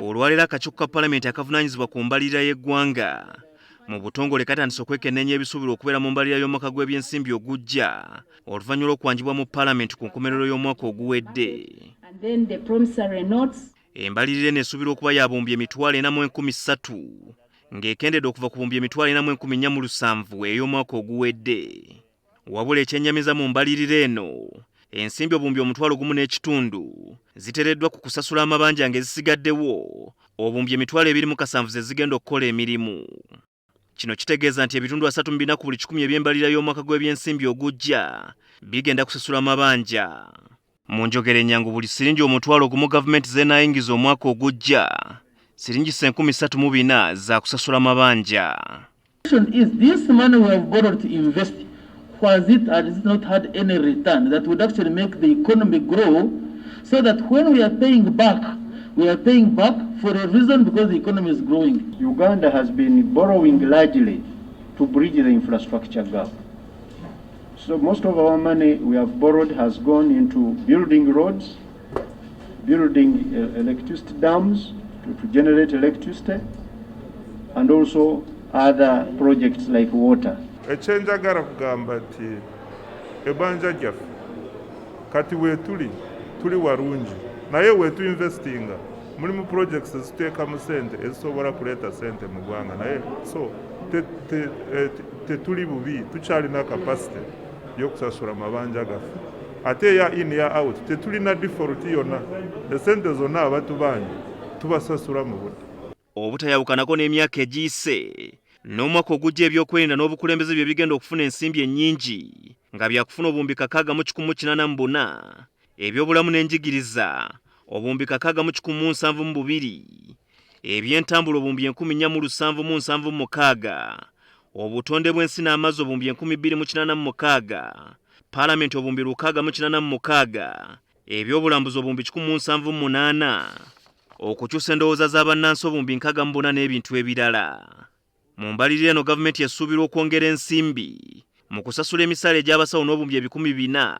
Olwaleero akakiiko ka Paalamenti akavunaanyizibwa ku mbalirira y'eggwanga mu butongole katandise okwekenneenya ebisuubirwa okubeera mu mbalirira y'omwaka gw'ebyensimbi ogujja oluvannyuma lw'okwanjibwa mu Paalamenti ku nkomerero y'omwaka oguwedde. Embalirira eno esuubirwa okuba ya bumbi emitwalo 4,300 ng'ekendedde okuva ku bumbi emitwalo 4,407 ey'omwaka oguwedde. Wabula ekyennyamiza mu mbalirira eno, ensimbi obumbi omutwalo gumu n'ekitundu ziteereddwa ku kusasula amabanja ng'ezisigaddewo obumbi emitwalo 27 ze zigenda okukola emirimu. Kino kitegeeza nti ebitundu 3 ku buli 100 eby'embalirira y'omwaka gw'ebyensimbi ogujja bigenda kusasula amabanja. Mu njogera ennyangu buli sillingi omutwalo gumu gavumenti z'enaayingiza omwaka ogujja sillingi 34,000 za kusasula amabanja. Has it not had any return that would actually make the economy grow, so that when we are paying back for a reason, because the economy is growing. Uganda has been borrowing largely to bridge the infrastructure gap. So most of our money we have borrowed has gone into building roads, building electricity dams to generate electricity, and also other projects like water. Ekyenjagala kugamba nti ebanja gyaffe kati weetuli tuli warungi naye wetu investinga mulimu projects eziteekamu ssente ezisobola kuleeta ssente mu ggwanga naye so tetuli bubi tukyalina capacity y'okusasula mabanja gaffe ate eya in ya out tetulina default yonna essente zonna abantu bangi tubasasula mu budde. Obutayawukanako n'emyaka egiyise n'omwaka ogujja ebyokwerinda n'obukulembeze bye bigenda okufuna ensimbi ennyingi nga byakufuna obumbi 6,184 ebyobulamu n'enjigiriza obumbi 6,172 eby'entambula obumbi 4,776 obutonde bw'ensi n'amazzi obumbi 2,086 Paalamenti obumbi 686 ebyobulambuzi obumbi 1,078 okukyusa endowooza za bannansi obumbi 64 n'ebintu ebirala. Mu mbalirira eno gavumenti esuubirwa okwongera ensimbi mu kusasula emisaala egy'abasawo n'obumbi 400,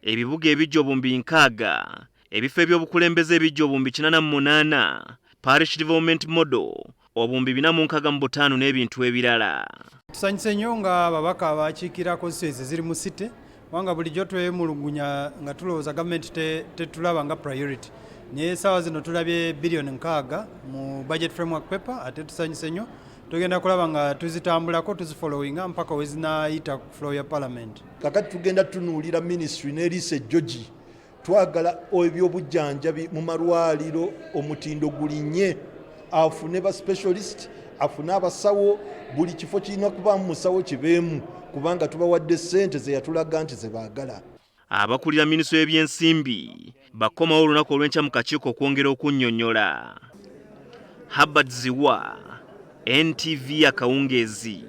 ebibuga ebijja obumbi 60, ebifo ebyobukulembeze ebijja obumbi 48, parish development model obumbi 465 n'ebintu ebirala. Tusanyuse nnyo nga ababaka abakiikira constituencies ziri mu city wanga bulijjo twemulugunya nga tulowooza gavumenti tetulaba nga priority. Naye saawa zino tulabye billion 6 mu budget framework paper ate tusanyuse nnyo tugenda kulaba nga tuzitambulako tuzifollowinga mpaka wezinayita ku floor ya Parliament. Kakati tugenda tunuulira ministry n'eriise George twagala ebyobujjanjabi mu malwaliro omutindo gulinnye afune ba specialist afune abasawo buli kifo kirina kubaamu musawo kibeemu kubanga tubawadde ssente ze yatulaga nti ze baagala. Abakulira minisitule y'ebyensimbi bakomawo olunaku olw'enkya mu kakiiko okwongera okunnyonnyola. Habad Ziwa, NTV Akawungeezi.